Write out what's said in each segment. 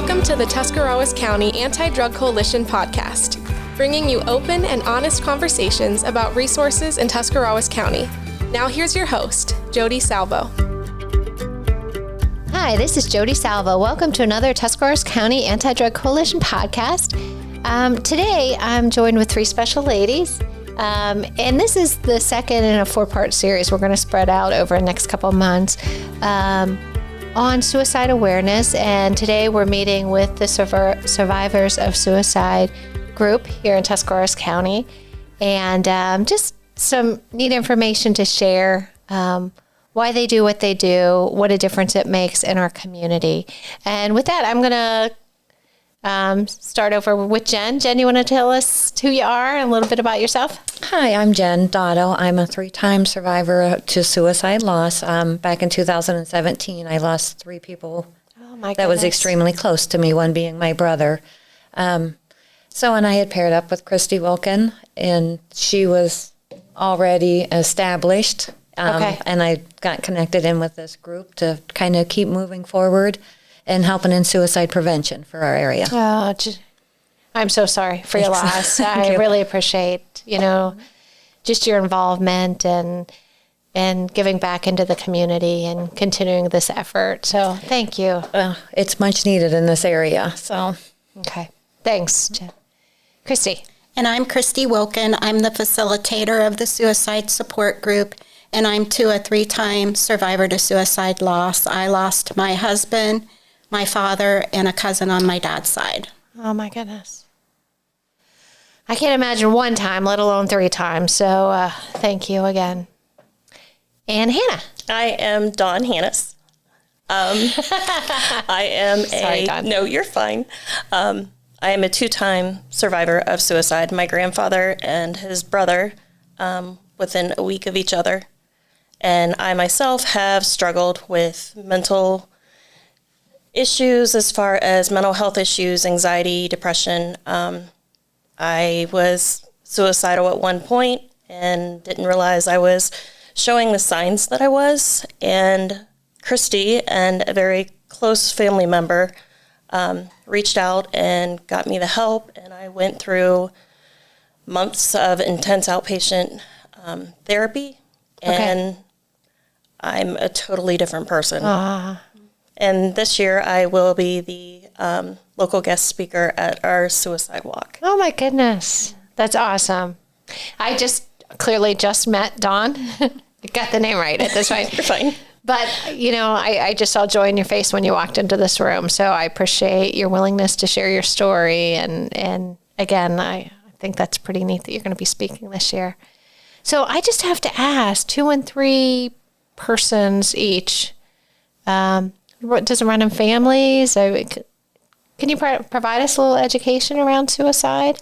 Welcome to the Tuscarawas County Anti-Drug Coalition podcast, bringing you open and honest conversations about resources in Tuscarawas County. Now here's your host, Jodi Salvo. Hi, this is Jodi Salvo. Welcome to another Tuscarawas County Anti-Drug Coalition podcast. Today, I'm joined with three special ladies, and this is the second in a four-part series we're going to spread out over the next couple of months on suicide awareness. And today, we're meeting with the Survivors of Suicide group here in Tuscarawas County, and just some neat information to share. Why they do what they do, what a difference it makes in our community. And with that, I'm going to start over with Jenn. Jenn, you want to tell us who you are and a little bit about yourself? Hi, I'm Jenn Dotto. I'm a 3-time survivor to suicide loss. Back in 2017, I lost 3 people. Oh, my goodness. That was extremely close to me, one being my brother. And I had paired up with Kristie Wilkin, and she was already established. Okay. And I got connected in with this group to kind of keep moving forward and helping in suicide prevention for our area. Oh, I'm so sorry for your loss. I really appreciate, just your involvement and giving back into the community and continuing this effort. So thank you. It's much needed in this area. So, okay. Thanks, Jenn. Kristie. And I'm Kristie Wilkin. I'm the facilitator of the suicide support group. And I'm too a 3-time survivor to suicide loss. I lost my husband, my father, and a cousin on my dad's side. Oh, my goodness. I can't imagine 1 time, let alone 3 times. So thank you again. And Hannah. I am Dawn Hannas. I am Sorry, Dawn. No, you're fine. I am a 2-time survivor of suicide. My grandfather and his brother within a week of each other. And I myself have struggled with mental issues as far as mental health issues, anxiety, depression. I was suicidal at one point and didn't realize I was showing the signs that I was. And Kristie and a very close family member reached out and got me the help. And I went through months of intense outpatient therapy. And I'm a totally different person. And this year I will be the local guest speaker at our suicide walk. Oh my goodness. That's awesome. I clearly just met Dawn. Got the name right at this point. You're fine. But, I just saw joy in your face when you walked into this room. So I appreciate your willingness to share your story. And again, I think that's pretty neat that you're going to be speaking this year. So I just have to ask, 2 and 3 persons each, does it run in families? Can you provide us a little education around suicide?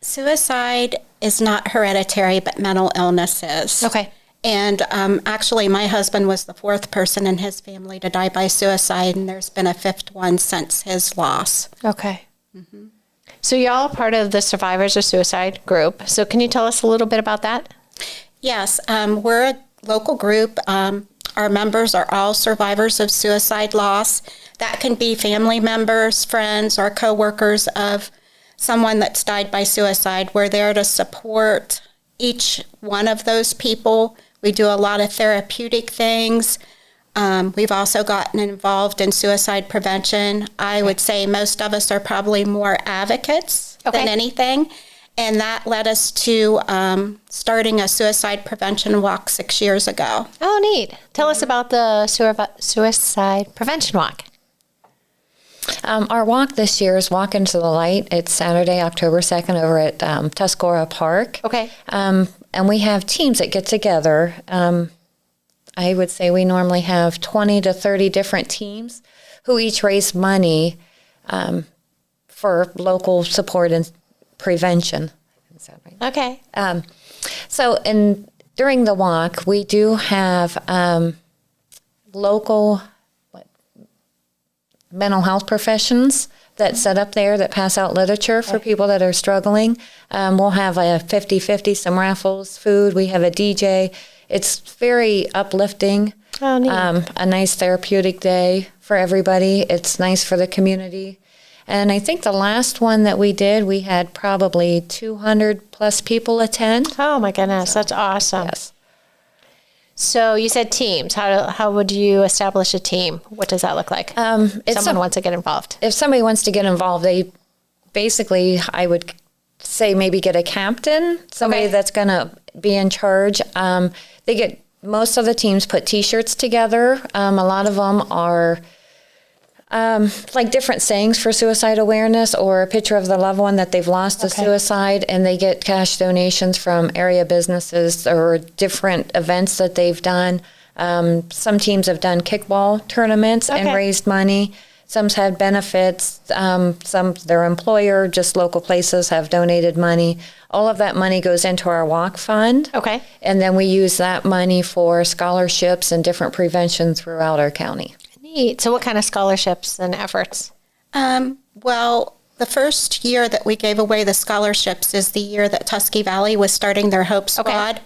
Suicide is not hereditary, but mental illness is. Okay. And actually, my husband was the 4th person in his family to die by suicide, and there's been a 5th one since his loss. Okay. Mm-hmm. So y'all are part of the Survivors of Suicide group. So can you tell us a little bit about that? Yes, we're a local group. Our members are all survivors of suicide loss. That can be family members, friends, or coworkers of someone that's died by suicide. We're there to support each one of those people. We do a lot of therapeutic things. We've also gotten involved in suicide prevention. I would say most of us are probably more advocates than anything. And that led us to starting a suicide prevention walk 6 years ago. Oh, neat. Tell us about the suicide prevention walk. Our walk this year is Walk Into the Light. It's Saturday, October 2nd over at Tuscora Park. Okay. And we have teams that get together. I would say we normally have 20 to 30 different teams who each raise money for local support and prevention. Is that right? Okay. During the walk, we do have local mental health professions that set up there that pass out literature for people that are struggling. We'll have a 50-50, some raffles, food. We have a DJ. It's very uplifting. Oh, neat. A nice therapeutic day for everybody. It's nice for the community. And I think the last one that we did, we had probably 200 plus people attend. Oh my goodness, that's awesome. Yes. So you said teams. How would you establish a team? What does that look like? If someone wants to get involved. If somebody wants to get involved, they basically, I would say maybe get a captain, somebody that's going to be in charge. Most of the teams put T-shirts together. A lot of them are like different sayings for suicide awareness or a picture of the loved one that they've lost to suicide, and they get cash donations from area businesses or different events that they've done. Some teams have done kickball tournaments and raised money. Some's had benefits. Some, their employer, just local places have donated money. All of that money goes into our walk fund. Okay. And then we use that money for scholarships and different prevention throughout our county. Neat. So what kind of scholarships and efforts? Well, the first year that we gave away the scholarships is the year that Tusky Valley was starting their Hope Squad.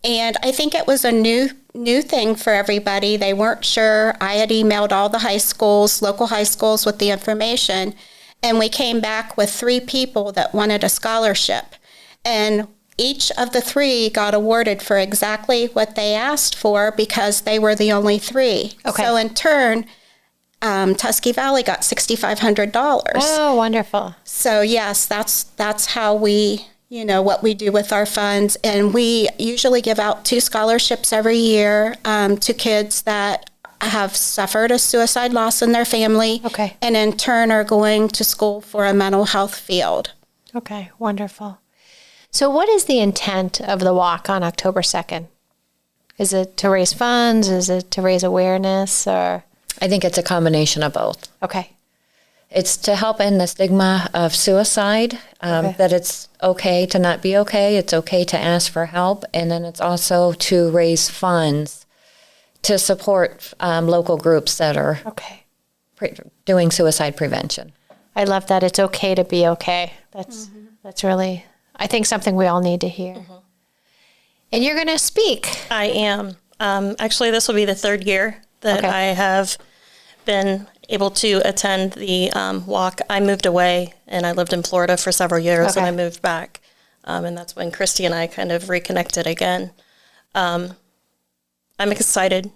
And I think it was a new thing for everybody. They weren't sure. I had emailed all the high schools, local high schools, with the information. And we came back with 3 people that wanted a scholarship. And each of the 3 got awarded for exactly what they asked for because they were the only 3. Okay. So in turn, Tusky Valley got $6,500. Oh, wonderful. So yes, that's how we, what we do with our funds. And we usually give out 2 scholarships every year to kids that have suffered a suicide loss in their family. Okay. And in turn are going to school for a mental health field. Okay, wonderful. So what is the intent of the walk on October 2nd? Is it to raise funds? Is it to raise awareness? Or I think it's a combination of both. Okay. It's to help end the stigma of suicide, that it's okay to not be okay. It's okay to ask for help. And then it's also to raise funds to support local groups that are doing suicide prevention. I love that. It's okay to be okay. That's really, I think, something we all need to hear. Mm-hmm. And you're going to speak. I am. Actually, this will be the 3rd year that I have been able to attend the walk. I moved away, and I lived in Florida for several years, and I moved back. And that's when Kristie and I kind of reconnected again. I'm excited.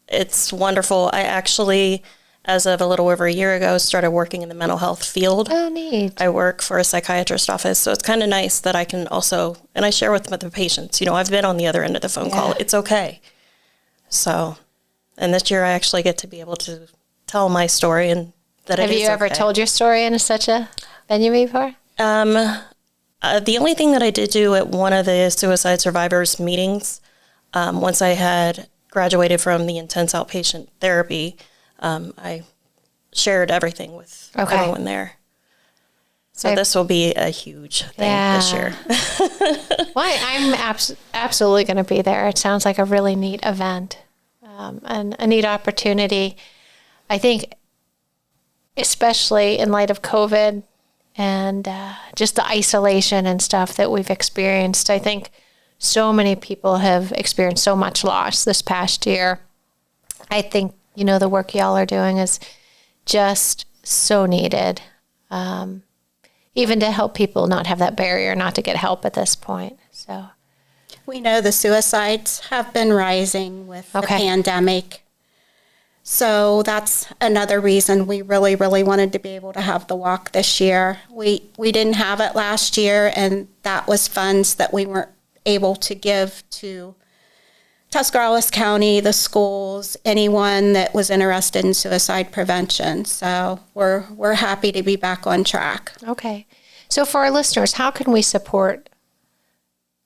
It's wonderful. I actually, as of a little over a year ago, started working in the mental health field. Oh, neat. I work for a psychiatrist's office, so it's kind of nice that I can also, and I share with the patients, I've been on the other end of the phone call. It's okay. So, and this year I actually get to be able to tell my story and that it is okay. Have you ever told your story in such a venue before? The only thing that I did do at one of the suicide survivors meetings, once I had graduated from the intense outpatient therapy, I shared everything with everyone there. So this will be a huge thing this year. Well, I'm absolutely going to be there. It sounds like a really neat event and a neat opportunity. I think, especially in light of COVID and just the isolation and stuff that we've experienced, I think so many people have experienced so much loss this past year. I think, the work y'all are doing is just so needed, even to help people not have that barrier not to get help at this point. So we know the suicides have been rising with the pandemic. So that's another reason we really, really wanted to be able to have the walk this year. We didn't have it last year, and that was funds that we weren't able to give to Tuscarawas County, the schools, anyone that was interested in suicide prevention. So we're happy to be back on track. Okay. So for our listeners, how can we support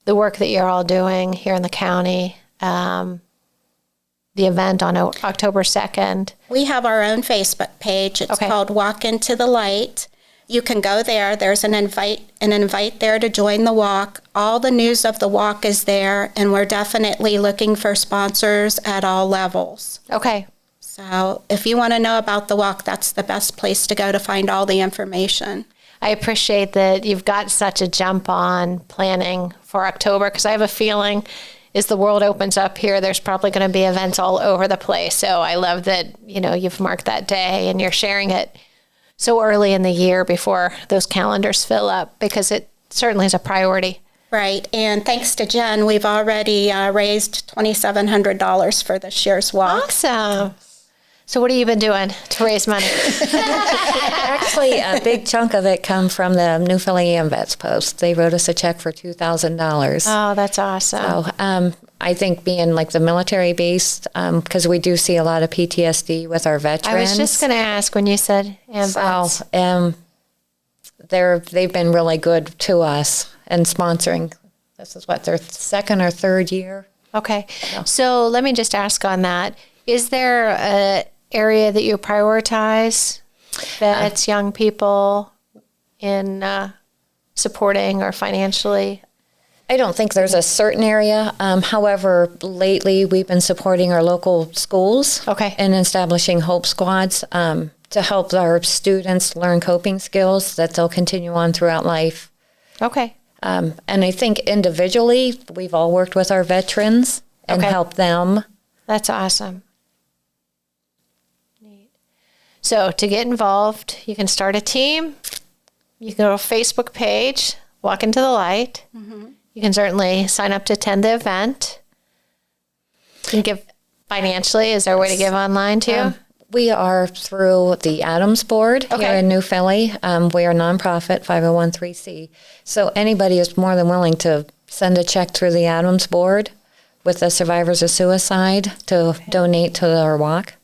the work that you're all doing here in the county? The event on October 2nd. We have our own Facebook page. It's called Walk Into the Light. You can go there. There's an invite there to join the walk. All the news of the walk is there, and we're definitely looking for sponsors at all levels. Okay. So if you want to know about the walk, that's the best place to go to find all the information. I appreciate that you've got such a jump on planning for October, because I have a feeling as the world opens up here, there's probably going to be events all over the place. So I love that, you've marked that day and you're sharing it so early in the year before those calendars fill up, because it certainly is a priority. Right. And thanks to Jenn, we've already raised $2,700 for this year's walk. Awesome. So what have you been doing to raise money? Actually, a big chunk of it come from the New Philly AMVETS Post. They wrote us a check for $2,000. Oh, that's awesome. So I think being like the military base, because we do see a lot of PTSD with our veterans. I was just going to ask when you said AMVETS. So they've been really good to us and sponsoring. This is their second or third year. Okay. So let me just ask on that. Is there an area that you prioritize, vets, young people, in supporting or financially? I don't think there's a certain area. However, lately we've been supporting our local schools and establishing Hope Squads to help our students learn coping skills that they'll continue on throughout life. Okay. And I think individually, we've all worked with our veterans and helped them. That's awesome. Neat. So to get involved, you can start a team. You can go to a Facebook page, Walk into the Light. Mm-hmm. You can certainly sign up to attend the event. You can give financially. Is there a way to give online too? We are through the Adams Board here in New Philly. We are a nonprofit, 501(c)(3). So anybody is more than willing to send a check through the Adams Board with the survivors of suicide to donate to our walk.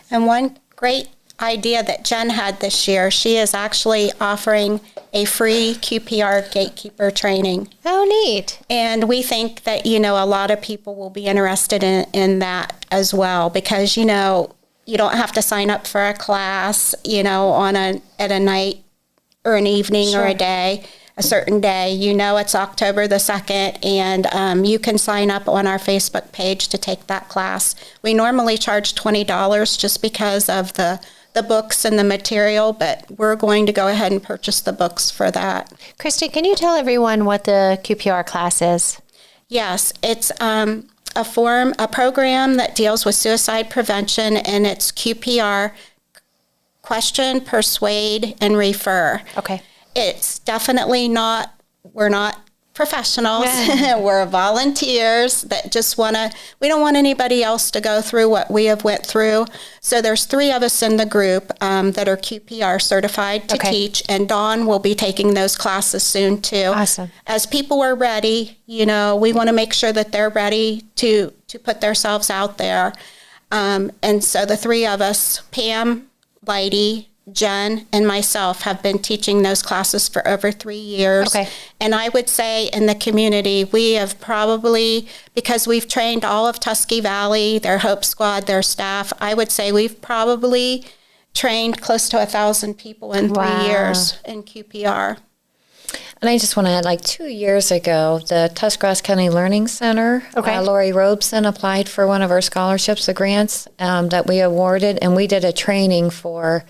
And one great idea that Jenn had this year, she is actually offering a free QPR gatekeeper training. Oh, neat. And we think that, a lot of people will be interested in that as well, because, you don't have to sign up for a class, at a night or an evening or a day, a certain day. It's October the 2nd, and you can sign up on our Facebook page to take that class. We normally charge $20 just because of the books and the material, but we're going to go ahead and purchase the books for that. Kristie, can you tell everyone what the QPR class is? Yes, it's a program that deals with suicide prevention, and it's QPR, question, persuade, and refer. Okay. It's definitely we're not professionals. We're volunteers that just we don't want anybody else to go through what we have went through. So there's 3 of us in the group that are QPR certified to teach, and Dawn will be taking those classes soon too. Awesome. As people are ready, we want to make sure that they're ready to put themselves out there. And so the 3 of us, Pam, Leidy, Jenn, and myself, have been teaching those classes for over 3 years. Okay. And I would say in the community, we have probably, because we've trained all of Tusky Valley, their Hope Squad, their staff, I would say we've probably trained close to 1,000 people in 3 years in QPR. And I just want to add, 2 years ago, the Tuscarawas County Learning Center, Lori Robeson applied for one of our scholarships, the grants that we awarded, and we did a training for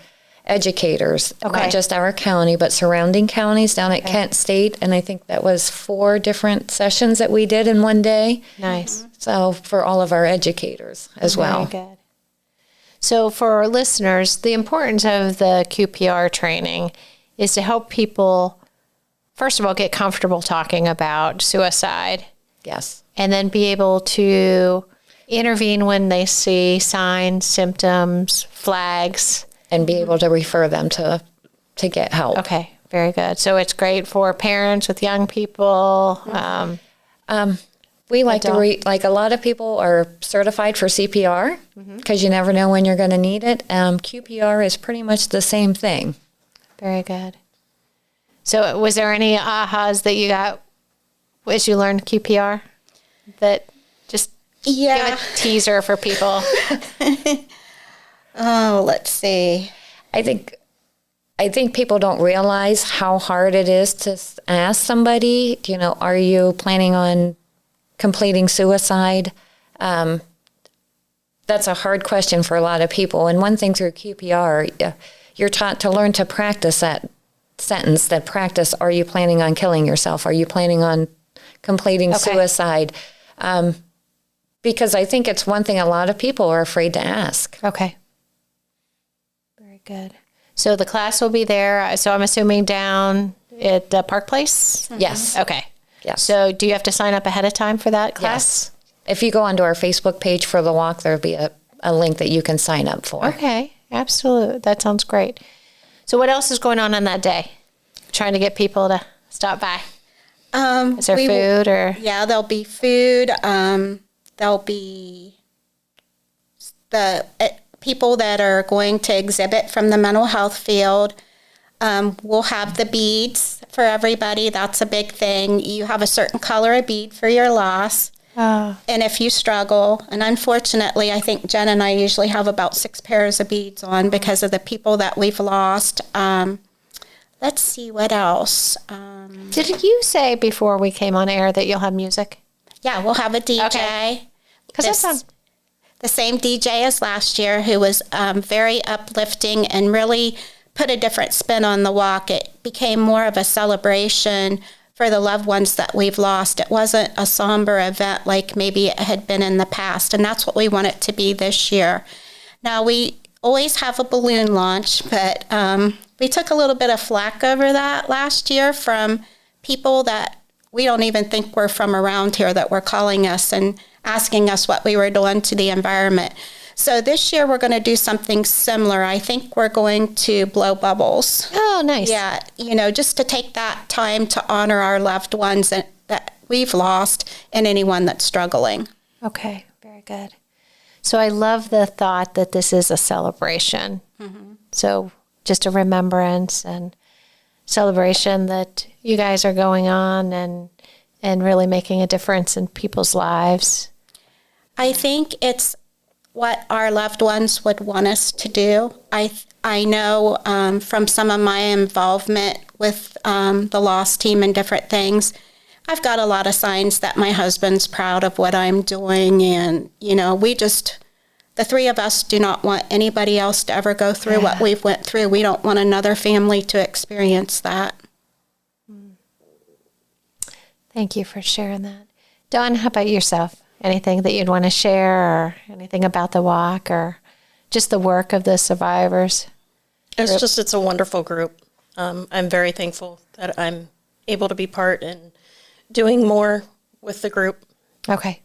educators, not just our county, but surrounding counties down at Kent State. And I think that was 4 different sessions that we did in one day. Nice. So for all of our educators as well. Very good. So for our listeners, the importance of the QPR training is to help people, first of all, get comfortable talking about suicide. Yes. And then be able to intervene when they see signs, symptoms, flags. And be able to refer them to get help. Okay, very good. So it's great for parents with young people. We like to a lot of people are certified for CPR because you never know when you're going to need it. QPR is pretty much the same thing. Very good. So was there any ahas that you got as you learned QPR that just give a teaser for people? Oh, let's see. I think people don't realize how hard it is to ask somebody, are you planning on completing suicide? That's a hard question for a lot of people. And one thing through QPR, you're taught to learn to practice that sentence, are you planning on killing yourself? Are you planning on completing suicide. Because I think it's one thing a lot of people are afraid to ask. Okay. Very good. So the class will be there. So I'm assuming down at Park Place? Mm-hmm. Yes. Okay. Yes. So do you have to sign up ahead of time for that class? Yes. If you go onto our Facebook page for the walk, there'll be a link that you can sign up for. Okay. Absolutely. That sounds great. So what else is going on that day? Trying to get people to stop by. Is there food or? Yeah, there'll be food. There'll be the people that are going to exhibit from the mental health field. We'll have the beads for everybody. That's a big thing. You have a certain color of bead for your loss. Oh. And if you struggle, and unfortunately, I think Jenn and I usually have about 6 pairs of beads on because of the people that we've lost. Let's see, what else? Did you say before we came on air that you'll have music? Yeah, we'll have a DJ. Okay. Because that sounds... The same DJ as last year, who was very uplifting and really put a different spin on the walk. It became more of a celebration for the loved ones that we've lost. It wasn't a somber event like maybe it had been in the past, and that's what we want it to be this year. Now, we always have a balloon launch, but we took a little bit of flack over that last year from people that we don't even think were from around here that were calling us and asking us what we were doing to the environment. So this year we're going to do something similar. I think we're going to blow bubbles. Oh, nice. Yeah, just to take that time to honor our loved ones that we've lost and anyone that's struggling. Okay, very good. So I love the thought that this is a celebration. Mm-hmm. So just a remembrance and celebration that you guys are going on and really making a difference in people's lives. I think it's what our loved ones would want us to do. I know from some of my involvement with the lost team and different things, I've got a lot of signs that my husband's proud of what I'm doing. And, the 3 of us do not want anybody else to ever go through what we've went through. We don't want another family to experience that. Thank you for sharing that. Dawn, how about yourself? Anything that you'd want to share or anything about the walk or just the work of the survivors? It's a wonderful group. I'm very thankful that I'm able to be part and doing more with the group. Okay.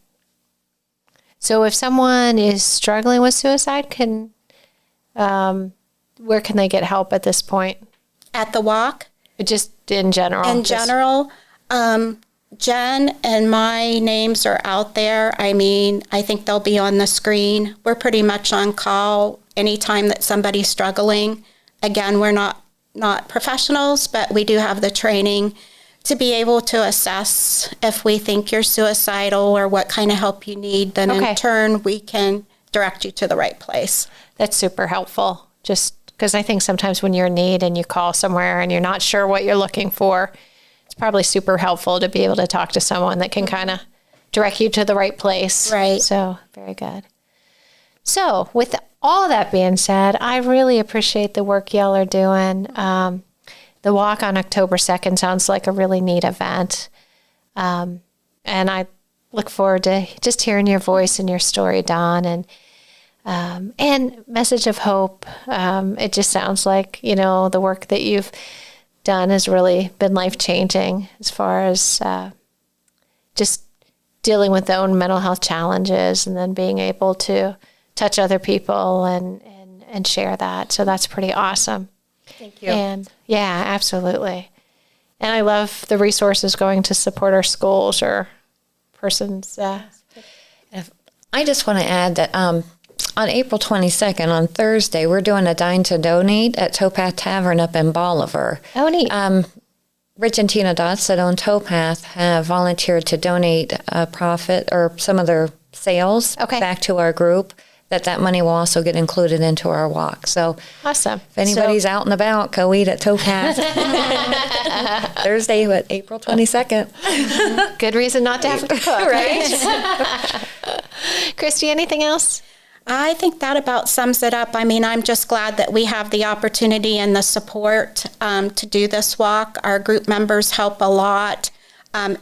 So if someone is struggling with suicide, where can they get help at this point? At the walk? Just in general? In general, Jenn and my names are out there. I think they'll be on the screen. We're pretty much on call anytime that somebody's struggling. Again, we're not professionals, but we do have the training to be able to assess if we think you're suicidal or what kind of help you need. Then in turn, we can direct you to the right place. That's super helpful. Just because I think sometimes when you're in need and you call somewhere and you're not sure what you're looking for, it's probably super helpful to be able to talk to someone that can kind of direct you to the right place. Right. So, very good. So, with all that being said, I really appreciate the work y'all are doing. The walk on October 2nd sounds like a really neat event. And I look forward to just hearing your voice and your story, Dawn, and message of hope. It just sounds like, the work that you've done has really been life-changing as far as just dealing with their own mental health challenges and then being able to touch other people and share that. So that's pretty awesome. Thank you. And yeah, absolutely. And I love the resources going to support our schools or persons. I just want to add that on April 22nd, on Thursday, we're doing a Dine to Donate at Towpath Tavern up in Bolivar. Oh, neat. Rich and Tina Dotts that own Towpath have volunteered to donate a profit or some of their sales back to our group. That money will also get included into our walk. So awesome. If anybody's out and about, go eat at Towpath. Thursday, April 22nd. Good reason not to have to cook. Right? Kristie, anything else? I think that about sums it up. I'm just glad that we have the opportunity and the support to do this walk. Our group members help a lot.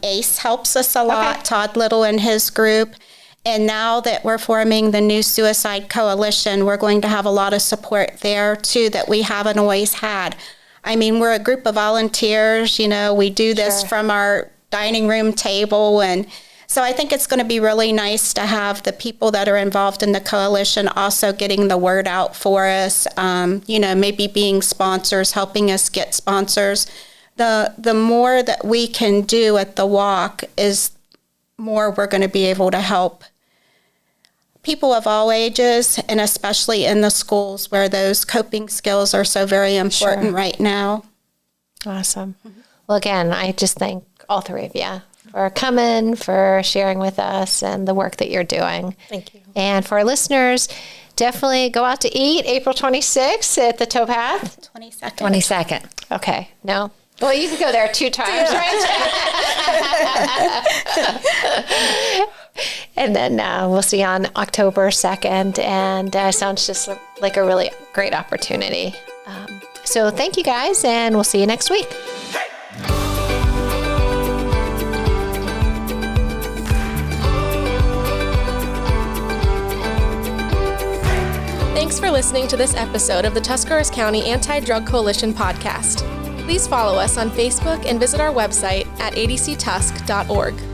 ACE helps us a lot, Okay. Todd Little and his group. And now that we're forming the new Suicide Coalition, we're going to have a lot of support there too that we haven't always had. I mean, we're a group of volunteers, we do this from our dining room table. And so I think it's going to be really nice to have the people that are involved in the coalition also getting the word out for us, maybe being sponsors, helping us get sponsors. The more that we can do at the walk is more we're going to be able to help people of all ages, and especially in the schools where those coping skills are so very important right now. Awesome. Well, again, I just thank all three of you for coming, for sharing with us, and the work that you're doing. Thank you. And for our listeners, definitely go out to eat April 26th at the Towpath. 22nd. 22nd. Okay. No. Well, you can go there 2 times, right? And then we'll see you on October 2nd. And sounds just like a really great opportunity. So thank you guys, and we'll see you next week. Thanks for listening to this episode of the Tuscarawas County Anti-Drug Coalition podcast. Please follow us on Facebook and visit our website at adctusk.org.